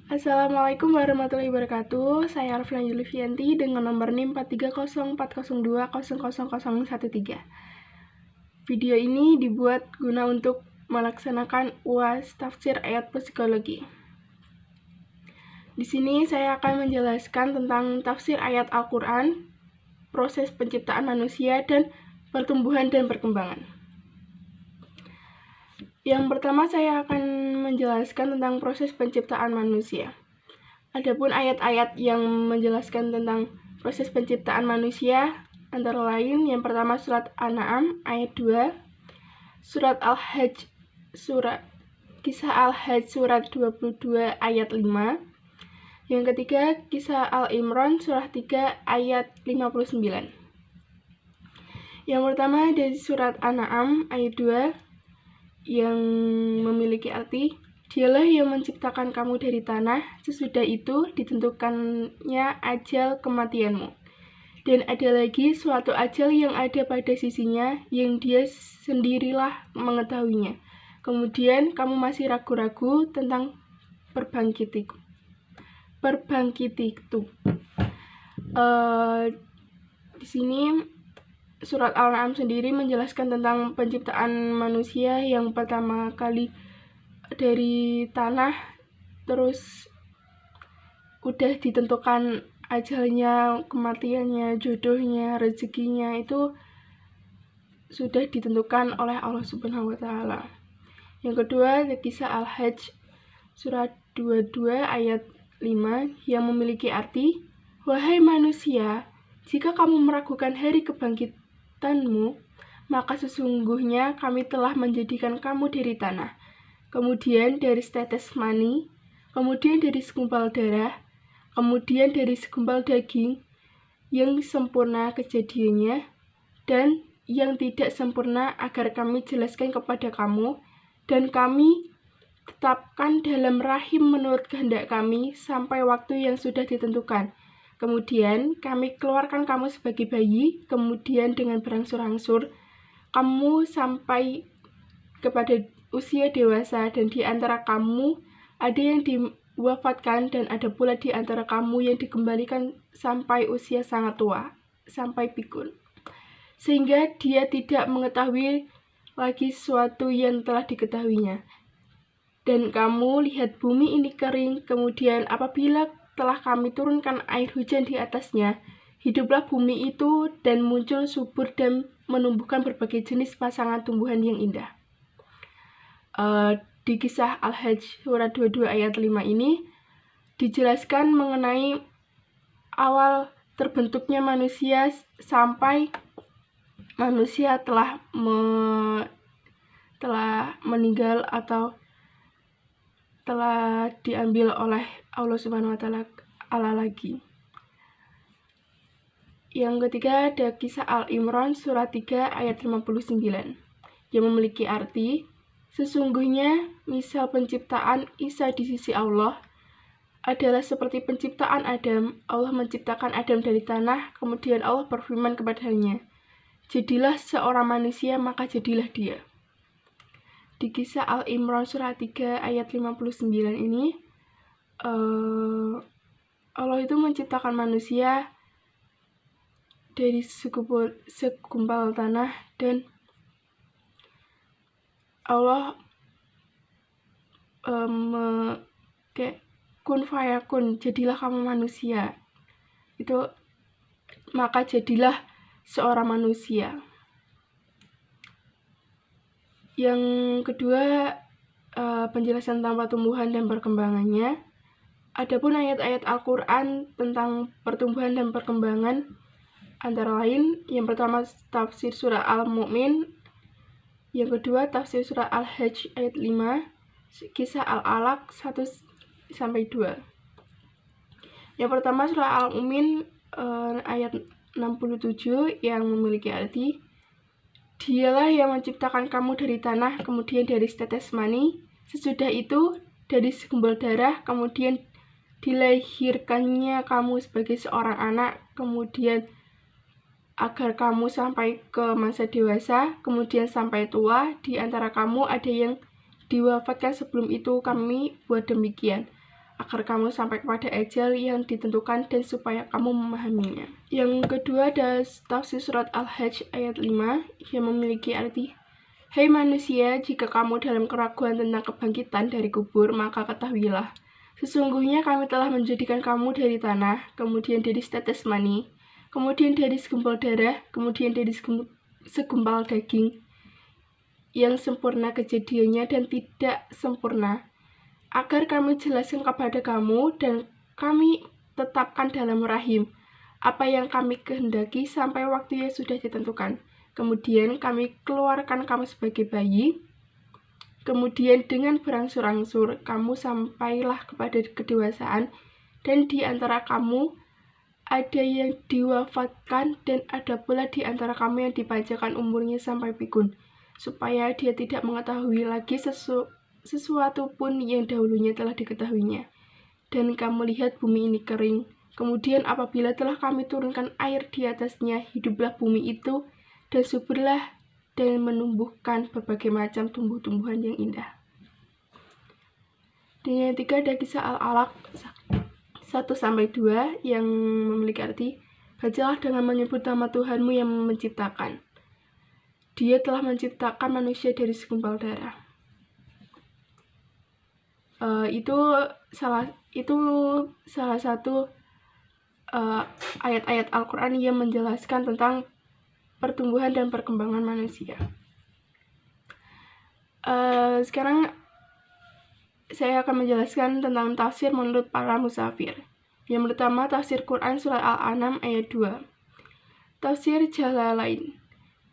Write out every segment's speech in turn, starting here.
Assalamualaikum warahmatullahi wabarakatuh. Saya Arfina Yulifianti dengan nomor NIM 43040200013. Video ini dibuat guna untuk melaksanakan UAS tafsir ayat psikologi. Di sini saya akan menjelaskan tentang tafsir ayat Al-Quran, proses penciptaan manusia, dan pertumbuhan dan perkembangan. Yang pertama saya akan menjelaskan tentang proses penciptaan manusia. Adapun ayat-ayat yang menjelaskan tentang proses penciptaan manusia antara lain yang pertama surat An-Na'am ayat 2, surat Al-Hajj Kisah Al-Hajj surat 22 ayat 5, yang ketiga Kisah Al-Imran surah 3 ayat 59. Yang pertama dari surat An-Na'am ayat 2 yang memiliki arti, Dialah yang menciptakan kamu dari tanah, sesudah itu ditentukannya ajal kematianmu. Dan ada lagi suatu ajal yang ada pada sisinya, yang dia sendirilah mengetahuinya. Kemudian kamu masih ragu-ragu tentang perbangkit itu. Di sini surat Al-An'am sendiri menjelaskan tentang penciptaan manusia yang pertama kali dari tanah, terus udah ditentukan ajalnya, kematiannya, jodohnya, rezekinya itu sudah ditentukan oleh Allah Subhanahu wa Ta'ala. Yang kedua, Kisah Al-Hajj surat 22 ayat 5 yang memiliki arti, wahai manusia, jika kamu meragukan hari kebangkitanmu, maka sesungguhnya kami telah menjadikan kamu dari tanah, kemudian dari setetes mani, kemudian dari segumpal darah, kemudian dari segumpal daging, yang sempurna kejadiannya dan yang tidak sempurna agar kami jelaskan kepada kamu, dan kami tetapkan dalam rahim menurut kehendak kami sampai waktu yang sudah ditentukan. Kemudian kami keluarkan kamu sebagai bayi, kemudian dengan berangsur-angsur kamu sampai kepada usia dewasa, dan di antara kamu ada yang diwafatkan dan ada pula di antara kamu yang dikembalikan sampai usia sangat tua, sampai pikun, sehingga dia tidak mengetahui lagi sesuatu yang telah diketahuinya. Dan kamu lihat bumi ini kering, kemudian apabila telah kami turunkan air hujan di atasnya, hiduplah bumi itu dan muncul subur dan menumbuhkan berbagai jenis pasangan tumbuhan yang indah. Di Kisah Al-Hajj surat 22 ayat 5 ini dijelaskan mengenai awal terbentuknya manusia sampai manusia telah meninggal atau telah diambil oleh Allah Subhanahu wa Ta'ala lagi. Yang ketiga ada Kisah Al-Imran surat 3 ayat 59 yang memiliki arti, sesungguhnya misal penciptaan Isa di sisi Allah adalah seperti penciptaan Adam. Allah menciptakan Adam dari tanah, kemudian Allah berfirman kepadanya, jadilah seorang manusia, maka jadilah dia. Di Kisah Al-Imran surat 3 ayat 59 ini Allah itu menciptakan manusia dari segumpal tanah, dan Allah kayak kun fayakun, jadilah kamu manusia, itu maka jadilah seorang manusia. Yang kedua, penjelasan tentang pertumbuhan dan perkembangannya. Adapun ayat-ayat Al-Quran tentang pertumbuhan dan perkembangan antara lain, yang pertama tafsir surah Al-Mu'min, yang kedua tafsir surah Al-Hajj ayat 5, Kisah Al-Alaq 1-2. Yang pertama surah Al-Mu'min ayat 67 yang memiliki arti, Dialah yang menciptakan kamu dari tanah, kemudian dari setetes mani, sesudah itu dari segumpal darah, kemudian dilahirkannya kamu sebagai seorang anak, kemudian agar kamu sampai ke masa dewasa, kemudian sampai tua. Di antara kamu ada yang diwafatkan sebelum itu, kami buat demikian. agar kamu sampai kepada ajal yang ditentukan dan supaya kamu memahaminya. Yang kedua ada tafsir surat Al-Hajj ayat 5 yang memiliki arti, "Hai manusia, jika kamu dalam keraguan tentang kebangkitan dari kubur, maka ketahuilah, sesungguhnya kami telah menjadikan kamu dari tanah, kemudian dari setetes mani, kemudian dari segumpal darah, kemudian dari segumpal daging, yang sempurna kejadiannya dan tidak sempurna, agar kami jelaskan kepada kamu dan kami tetapkan dalam rahim apa yang kami kehendaki sampai waktu yang sudah ditentukan. Kemudian kami keluarkan kamu sebagai bayi. Kemudian dengan berangsur-angsur kamu sampailah kepada kedewasaan, dan di antara kamu ada yang diwafatkan dan ada pula di antara kamu yang dipanjangkan umurnya sampai pikun, supaya dia tidak mengetahui lagi sesuatu pun yang dahulunya telah diketahuinya. Dan kamu lihat bumi ini kering. Kemudian apabila telah kami turunkan air di atasnya, hiduplah bumi itu dan suburlah dan menumbuhkan berbagai macam tumbuh-tumbuhan yang indah." Dan yang ketiga ada kisah Al-Alaq 1-2 yang memiliki arti, "Bacalah dengan menyebut nama Tuhanmu yang menciptakan. Dia telah menciptakan manusia dari segumpal darah." Itu salah satu ayat-ayat Al-Quran yang menjelaskan tentang pertumbuhan dan perkembangan manusia. Sekarang saya akan menjelaskan tentang tafsir menurut para musafir. Yang pertama, tafsir Quran surat Al-An'am ayat 2. Tafsir Jalalain.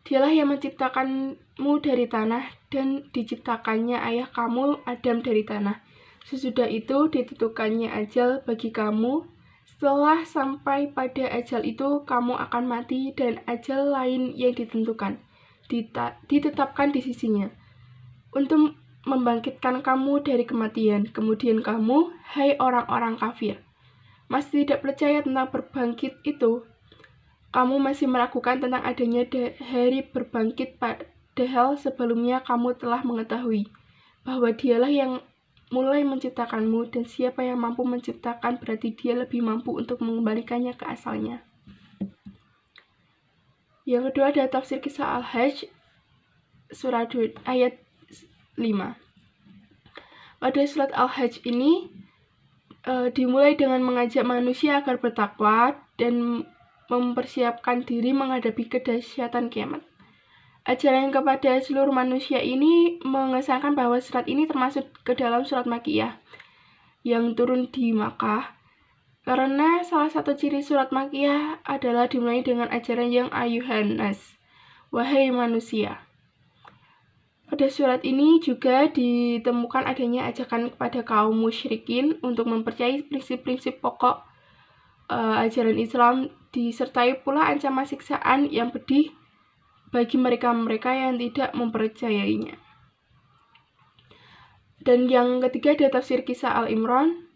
Dialah yang menciptakanmu dari tanah dan diciptakannya ayah kamu Adam dari tanah. Sesudah itu ditentukannya ajal bagi kamu. Setelah sampai pada ajal itu, kamu akan mati dan ajal lain yang ditentukan, ditetapkan di sisinya, untuk membangkitkan kamu dari kematian. Kemudian kamu, hai orang-orang kafir, masih tidak percaya tentang berbangkit itu. Kamu masih meragukan tentang adanya hari berbangkit, padahal sebelumnya kamu telah mengetahui bahwa dialah yang mulai menciptakanmu, dan siapa yang mampu menciptakan berarti dia lebih mampu untuk mengembalikannya ke asalnya. Yang kedua ada tafsir kisah Al-Hajj surat ayat 5. Pada surat Al-Hajj ini dimulai dengan mengajak manusia agar bertakwa dan mempersiapkan diri menghadapi kedahsyatan kiamat. Ajaran kepada seluruh manusia ini mengesahkan bahwa surat ini termasuk ke dalam surat Makkiyah yang turun di Makkah, karena salah satu ciri surat Makkiyah adalah dimulai dengan ajaran yang ayuhan nas, wahai manusia. Pada surat ini juga ditemukan adanya ajakan kepada kaum musyrikin untuk mempercayai prinsip-prinsip pokok ajaran Islam, disertai pula ancaman siksaan yang pedih bagi mereka-mereka yang tidak mempercayainya. Dan yang ketiga ada tafsir kisah Al-Imran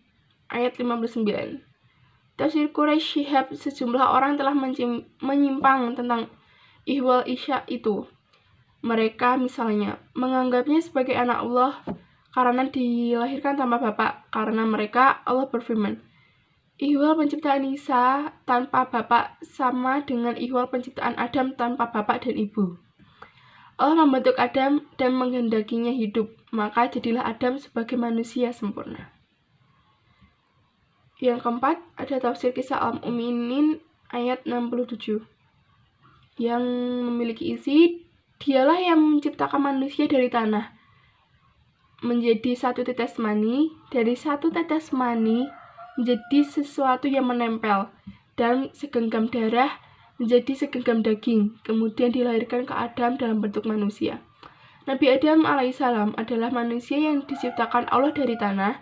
ayat 59. Tafsir Quraisy Syihab, sejumlah orang telah menyimpang tentang ihwal Isya itu. Mereka misalnya menganggapnya sebagai anak Allah karena dilahirkan tanpa bapak. Karena mereka, Allah berfirman, ihwal penciptaan Isa tanpa bapak sama dengan ihwal penciptaan Adam tanpa bapak dan ibu. Allah membentuk Adam dan menghendakinya hidup, maka jadilah Adam sebagai manusia sempurna. Yang keempat, ada tafsir kisah Al-Mu'minin ayat 67 yang memiliki isi, dialah yang menciptakan manusia dari tanah menjadi satu tetes mani, dari satu tetes mani menjadi sesuatu yang menempel, dan segenggam darah menjadi segenggam daging, kemudian dilahirkan ke Adam dalam bentuk manusia. Nabi Adam alaihissalam adalah manusia yang diciptakan Allah dari tanah.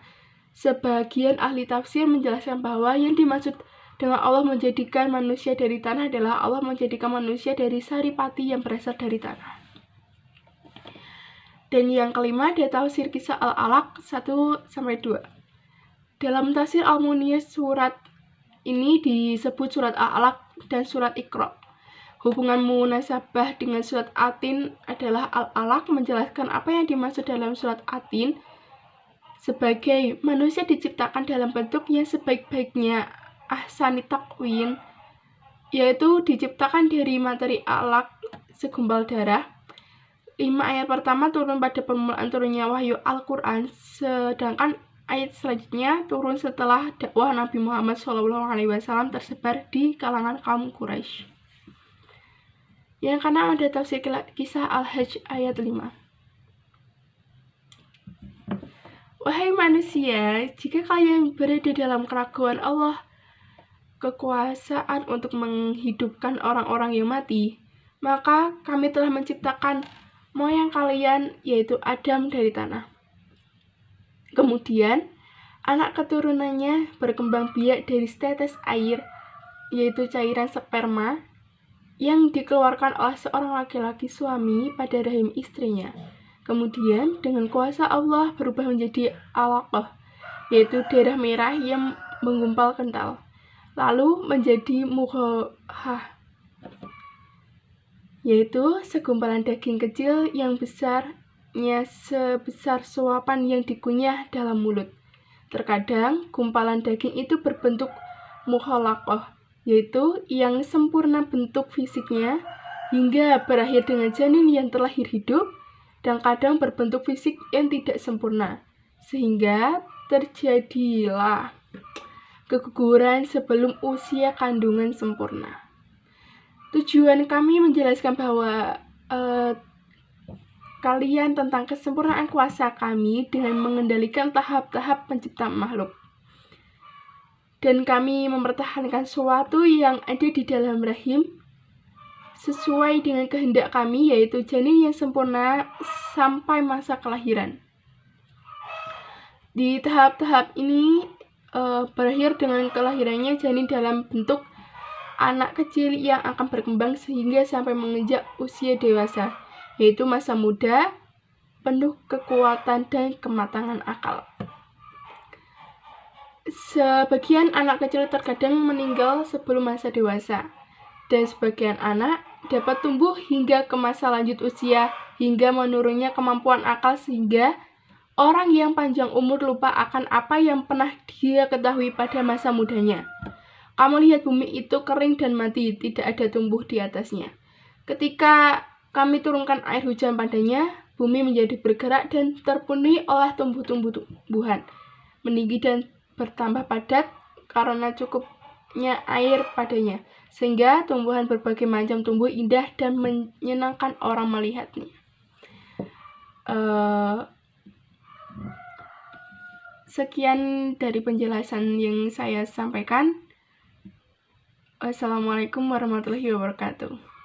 Sebagian ahli tafsir menjelaskan bahwa yang dimaksud dengan Allah menjadikan manusia dari tanah adalah Allah menjadikan manusia dari saripati yang berasal dari tanah. Dan yang kelima ada tafsir kisah Al-Alaq 1-2. Dalam tafsir Al-Muniyah, surat ini disebut surat Al-Alaq dan surat Iqra. Hubungan munasabah dengan surat Atin adalah Al-Alaq menjelaskan apa yang dimaksud dalam surat Atin. sebagai manusia diciptakan dalam bentuk yang sebaik-baiknya ahsani taqwim, yaitu diciptakan dari materi alaq segumpal darah. 5 ayat pertama turun pada permulaan turunnya wahyu Al-Quran, sedangkan ayat selanjutnya turun setelah dakwah Nabi Muhammad SAW tersebar di kalangan kaum Quraisy. Yang keenam ada tafsir kisah Al-Hajj ayat 5. Wahai manusia, jika kalian berada dalam keraguan Allah kekuasaan untuk menghidupkan orang-orang yang mati, maka kami telah menciptakan moyang kalian, yaitu Adam, dari tanah. Kemudian, anak keturunannya berkembang biak dari setetes air, yaitu cairan sperma, yang dikeluarkan oleh seorang laki-laki suami pada rahim istrinya. Kemudian, dengan kuasa Allah berubah menjadi alaqah, yaitu darah merah yang menggumpal kental, lalu menjadi mudghah, yaitu segumpalan daging kecil yang besarnya sebesar suapan yang dikunyah dalam mulut. Terkadang, gumpalan daging itu berbentuk mukhalaqah, yaitu yang sempurna bentuk fisiknya hingga berakhir dengan janin yang terlahir hidup, dan kadang berbentuk fisik yang tidak sempurna, sehingga terjadilah keguguran sebelum usia kandungan sempurna. Tujuan kami menjelaskan bahwa kalian tentang kesempurnaan kuasa kami dengan mengendalikan tahap-tahap penciptaan makhluk. Dan kami mempertahankan sesuatu yang ada di dalam rahim sesuai dengan kehendak kami, yaitu janin yang sempurna sampai masa kelahiran. Di tahap-tahap ini berakhir dengan kelahirannya janin dalam bentuk anak kecil yang akan berkembang sehingga sampai menginjak usia dewasa, yaitu masa muda, penuh kekuatan dan kematangan akal. Sebagian anak kecil terkadang meninggal sebelum masa dewasa, dan sebagian anak dapat tumbuh hingga ke masa lanjut usia, hingga menurunnya kemampuan akal sehingga orang yang panjang umur lupa akan apa yang pernah dia ketahui pada masa mudanya. Kamu lihat bumi itu kering dan mati, tidak ada tumbuh di atasnya. Ketika kami turunkan air hujan padanya, bumi menjadi bergerak dan terpenuhi oleh tumbuh-tumbuhan, meninggi dan bertambah padat karena cukupnya air padanya, sehingga tumbuhan berbagai macam tumbuh indah dan menyenangkan orang melihatnya. Sekian dari penjelasan yang saya sampaikan. Wassalamualaikum warahmatullahi wabarakatuh.